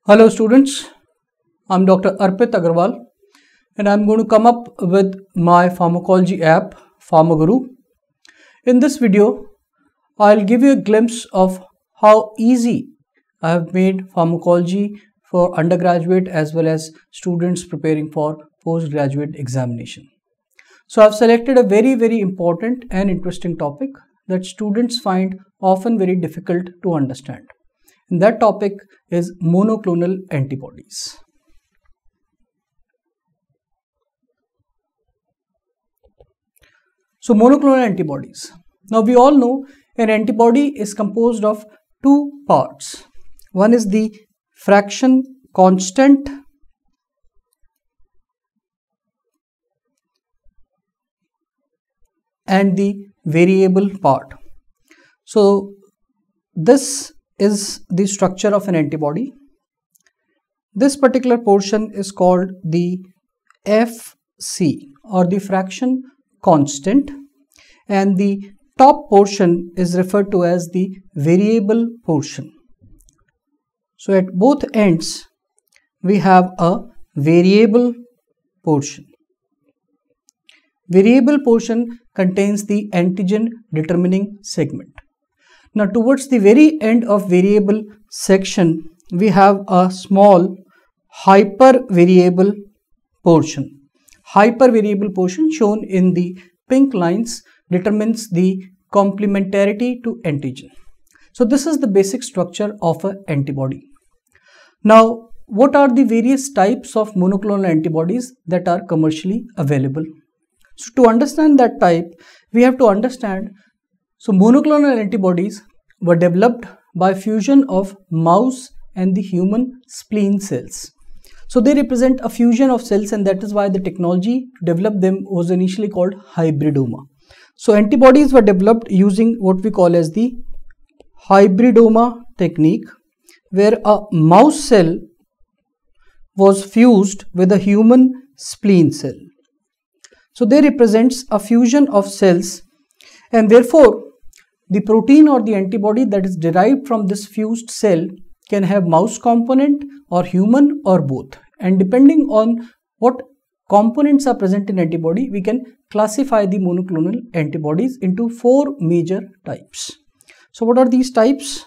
Hello students, I'm Dr. Arpit Agarwal and I'm going to come up with my pharmacology app PharmaGuru. In this video, I'll give you a glimpse of how easy I have made pharmacology for undergraduate as well as students preparing for postgraduate examination. So I've selected a very important and interesting topic that students find often very difficult to understand. And that topic is monoclonal antibodies. So monoclonal antibodies. Now we all know an antibody is composed of two parts. One is the fraction constant and the variable part. So this is the structure of an antibody. This particular portion is called the Fc or the fraction constant, and the top portion is referred to as the variable portion. So at both ends we have a variable portion. Variable portion contains the antigen determining segment. Now towards the very end of variable section we have a small hypervariable portion. Hypervariable portion shown in the pink lines determines the complementarity to antigen. So this is the basic structure of an antibody. Now what are the various types of monoclonal antibodies that are commercially available? So to understand that type we have to understand. So monoclonal antibodies were developed by fusion of mouse and the human spleen cells. So they represent a fusion of cells, and that is why the technology to develop them was initially called hybridoma. So antibodies were developed using what we call as the hybridoma technique, where a mouse cell was fused with a human spleen cell. So they represents a fusion of cells, and therefore the protein or the antibody that is derived from this fused cell can have mouse component or human or both, and depending on what components are present in antibody, we can classify the monoclonal antibodies into four major types. So what are these types?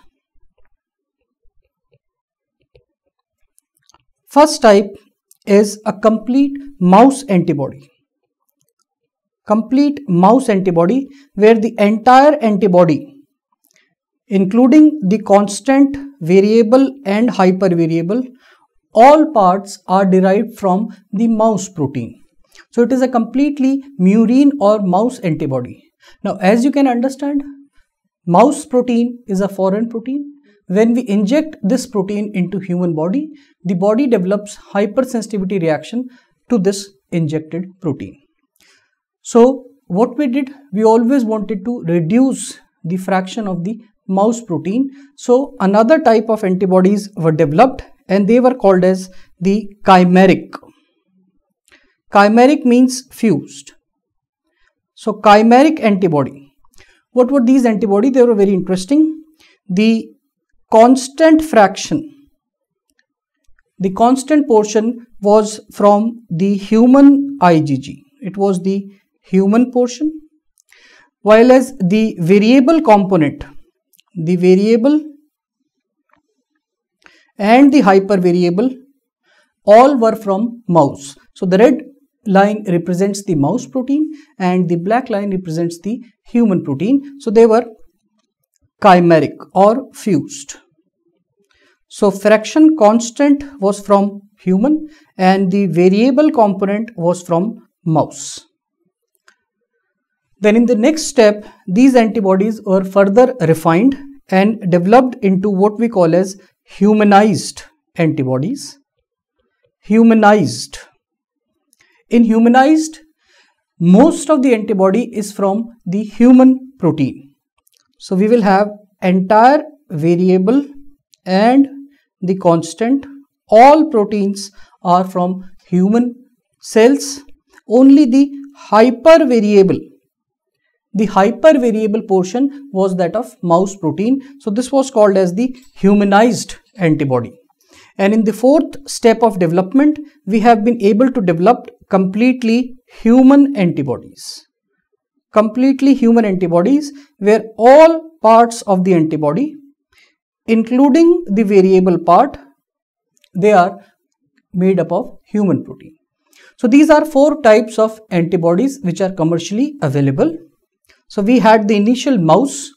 First type is a complete mouse antibody. Complete mouse antibody, where the entire antibody, including the constant, variable and hypervariable, all parts are derived from the mouse protein. So it is a completely murine or mouse antibody. Now as you can understand, mouse protein is a foreign protein. When we inject this protein into human body, the body develops hypersensitivity reaction to this injected protein. So what we did, we always wanted to reduce the fraction of the mouse protein. So another type of antibodies were developed, and they were called as the chimeric. Chimeric means fused. So chimeric antibody. What were these antibodies? They were very interesting. The constant fraction, the constant portion was from the human IgG. It was the human portion, while as the variable component, the variable and the hypervariable, all were from mouse. So the red line represents the mouse protein and the black line represents the human protein. So they were chimeric or fused. So fraction constant was from human and the variable component was from mouse. Then in the next step, these antibodies were further refined and developed into what we call as humanized antibodies. Humanized. In humanized, most of the antibody is from the human protein. So we will have entire variable and the constant. All proteins are from human cells. Only the hypervariable, The hypervariable portion was that of mouse protein. So this was called as the humanized antibody. And in the fourth step of development, we have been able to develop completely human antibodies. Completely human antibodies where all parts of the antibody, including the variable part, they are made up of human protein. So these are four types of antibodies which are commercially available. So we had the initial mouse,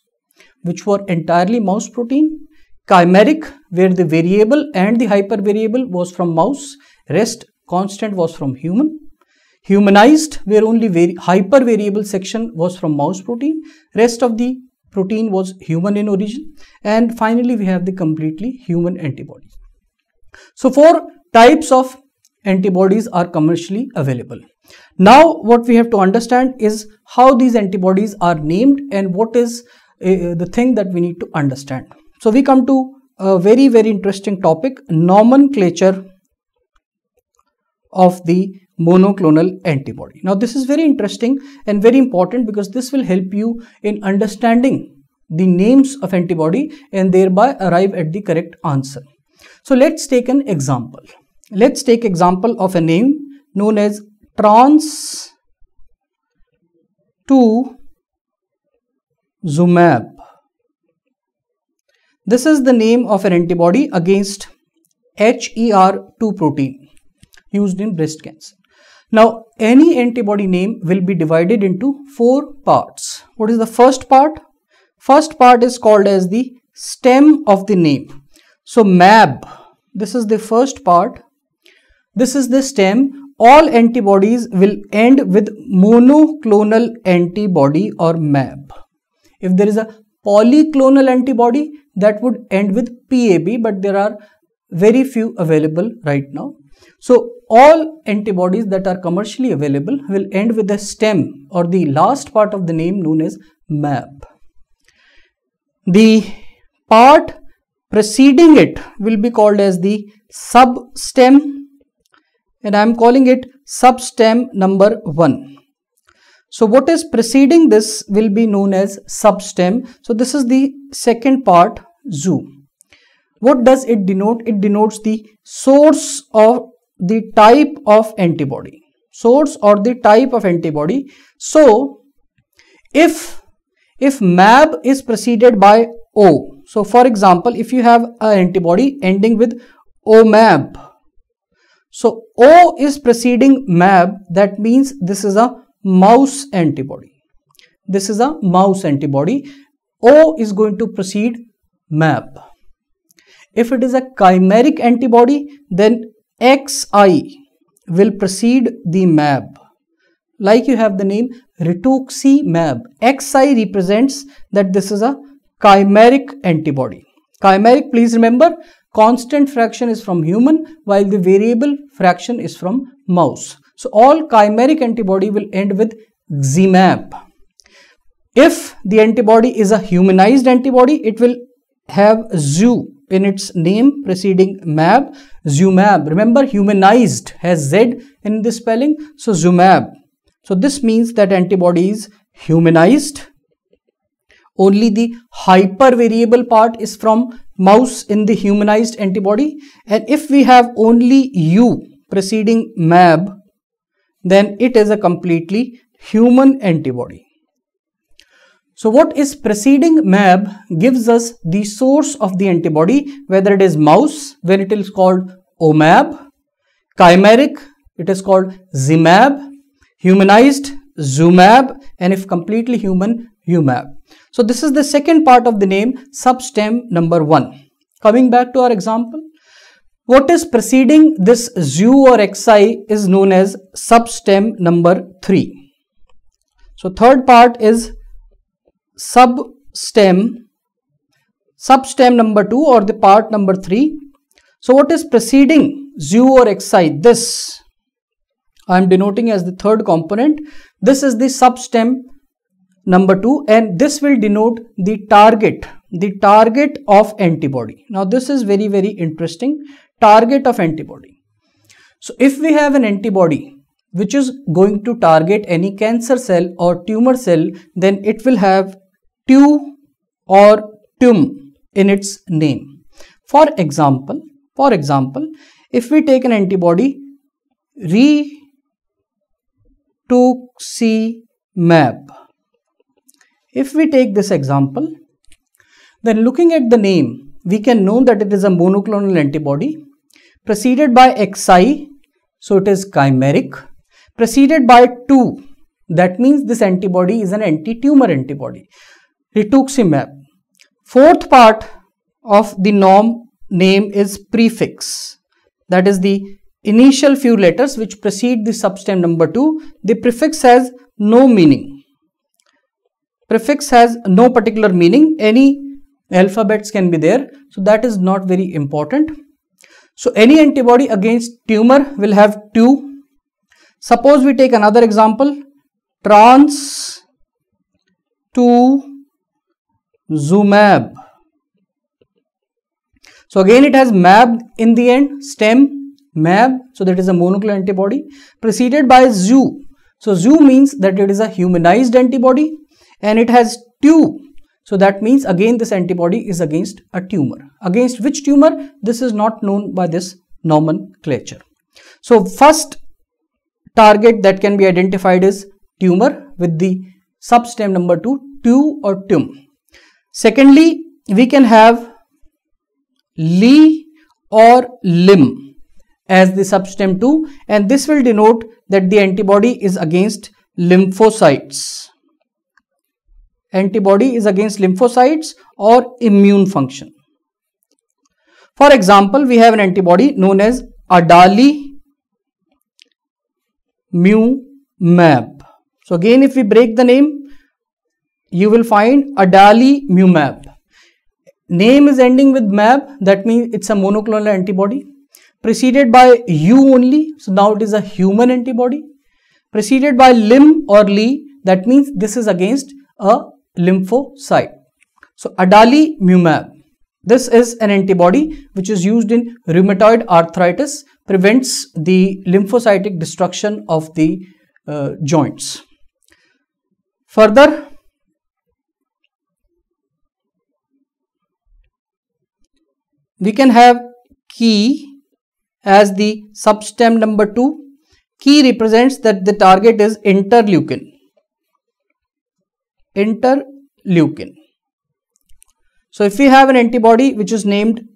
which were entirely mouse protein, chimeric, where the variable and the hypervariable was from mouse, rest constant was from human, humanized, where only hypervariable section was from mouse protein, rest of the protein was human in origin, and finally we have the completely human antibodies. So four types of antibodies are commercially available. Now what we have to understand is how these antibodies are named and what is the thing that we need to understand. So we come to a very interesting topic, nomenclature of the monoclonal antibody. Now this is very interesting and very important because this will help you in understanding the names of antibody and thereby arrive at the correct answer. So let's take an example. Let's take example of a name known as trastuzumab. This is the name of an antibody against HER2 protein used in breast cancer. Now, any antibody name will be divided into four parts. What is the first part? First part is called as the stem of the name. So, MAB, this is the first part. This is the stem. All antibodies will end with monoclonal antibody or MAB. If there is a polyclonal antibody, that would end with PAB, but there are very few available right now. So all antibodies that are commercially available will end with the stem or the last part of the name known as MAB. The part preceding it will be called as the substem, and I am calling it substem number 1. So what is preceding this will be known as substem. So this is the second part, ZU. What does it denote? It denotes the source of the type of antibody. Source or the type of antibody. So if MAB is preceded by O, so for example, if you have an antibody ending with OMAB, so O is preceding MAB, that means this is a mouse antibody. This is a mouse antibody. O is going to precede MAB. If it is a chimeric antibody, then XI will precede the MAB. Like you have the name rituximab. XI represents that this is a chimeric antibody. Chimeric, please remember, constant fraction is from human while the variable fraction is from mouse. So all chimeric antibody will end with XIMAB. If the antibody is a humanized antibody, it will have ZU in its name preceding MAB, ZUMAB. Remember, humanized has Z in the spelling, so ZUMAB. So this means that antibody is humanized. Only the hypervariable part is from mouse in the humanized antibody, and if we have only U preceding MAB, then it is a completely human antibody. So what is preceding MAB gives us the source of the antibody, whether it is mouse, when it is called OMAB, chimeric, it is called XIMAB, humanized, ZUMAB, and if completely human, UMAB. So this is the second part of the name, substem number 1. Coming back to our example, what is preceding this ZU or XI is known as substem number 3. So third part is substem number 2 or the part number 3. So what is preceding ZU or XI? This I am denoting as the third component. This is the substem number 2, and this will denote the target of antibody. Now this is very interesting. Target of antibody. So if we have an antibody which is going to target any cancer cell or tumor cell, then it will have tu or tum in its name. For example, if we take an antibody rituximab, if we take this example, then looking at the name, we can know that it is a monoclonal antibody preceded by xi, so it is chimeric, preceded by tu, that means this antibody is an anti-tumor antibody, rituximab. Fourth part of the name is prefix, that is the initial few letters which precede the substem number 2. The prefix has no meaning. Prefix has no particular meaning. Any alphabets can be there, so that is not very important. So any antibody against tumor will have tu. Suppose we take another example, trastuzumab. So again it has mab in the end, stem, mab, so that is a monoclonal antibody, preceded by zu. So zu means that it is a humanized antibody, and it has tu. So that means again this antibody is against a tumor. Against which tumor? This is not known by this nomenclature. So first target that can be identified is tumor with the substem number 2, tu or tum. Secondly, we can have li or lim as the substem 2, and this will denote that the antibody is against lymphocytes. Antibody is against lymphocytes or immune function. For example, we have an antibody known as adalimumab. So again, if we break the name, you will find adalimumab. Name is ending with mab, that means it's a monoclonal antibody, preceded by u only, so now it is a human antibody, preceded by lim or li, that means this is against a lymphocyte. So adalimumab, this is an antibody which is used in rheumatoid arthritis, prevents the lymphocytic destruction of the joints. Further, we can have ki as the substem number 2. Ki represents that the target is interleukin. So if we have an antibody which is named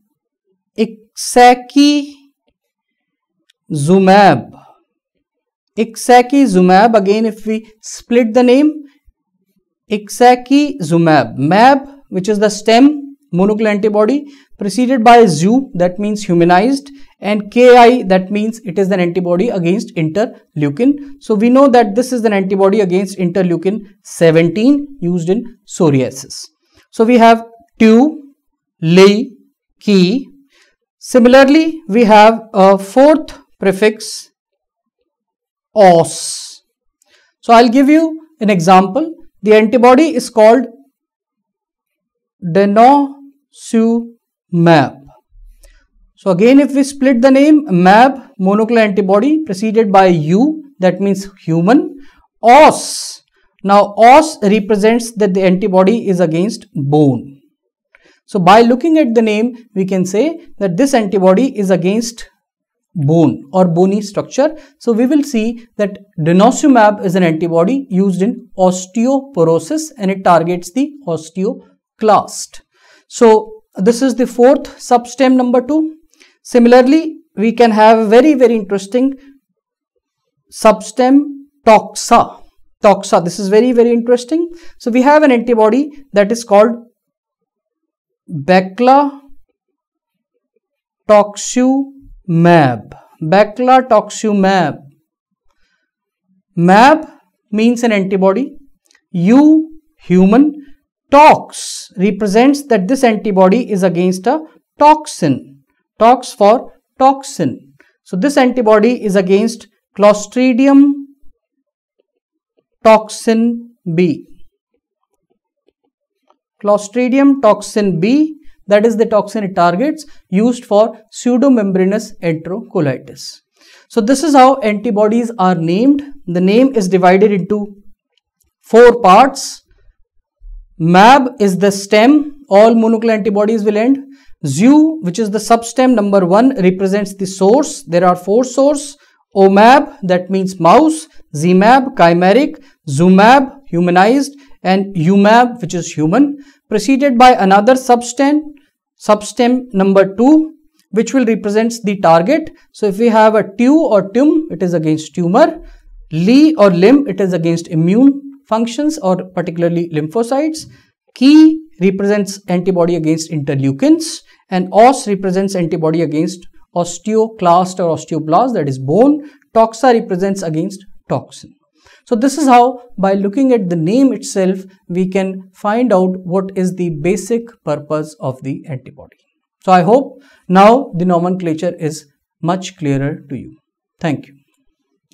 ixekizumab, again if we split the name, ixekizumab, mab which is the stem monoclonal antibody, preceded by zu, that means humanized, and ki, that means it is an antibody against interleukin. So we know that this is an antibody against interleukin 17 used in psoriasis. So we have tu, li, ki. Similarly, we have a fourth prefix, os. So I'll give you an example. The antibody is called denosumab. So again, if we split the name, mab, monoclonal antibody, preceded by u, that means human, os. Now os represents that the antibody is against bone. So by looking at the name, we can say that this antibody is against bone or bony structure. So we will see that denosumab is an antibody used in osteoporosis, and it targets the osteoclast. So this is the fourth substem number 2. Similarly, we can have a very interesting substem toxa. This is very interesting. So we have an antibody that is called baclatoxumab. Mab means an antibody, u human, tox represents that this antibody is against a toxin. Tox for toxin. So this antibody is against Clostridium toxin B. Clostridium toxin B, that is the toxin it targets, used for pseudomembranous enterocolitis. So this is how antibodies are named. The name is divided into 4 parts. MAB is the stem, all monoclonal antibodies will end. ZU, which is the substem number 1, represents the source. There are 4 sources. OMAB, that means mouse. ZMAB, chimeric. ZUMAB, humanized. And UMAB, which is human. Preceded by another substem number 2, which will represent the target. So if we have a TU or TUM, it is against tumor. LI or LIM, it is against immune functions or particularly lymphocytes. Ki represents antibody against interleukins, and OS represents antibody against osteoclast or osteoblast, that is bone. Toxa represents against toxin. So this is how, by looking at the name itself, we can find out what is the basic purpose of the antibody. So I hope now the nomenclature is much clearer to you. Thank you.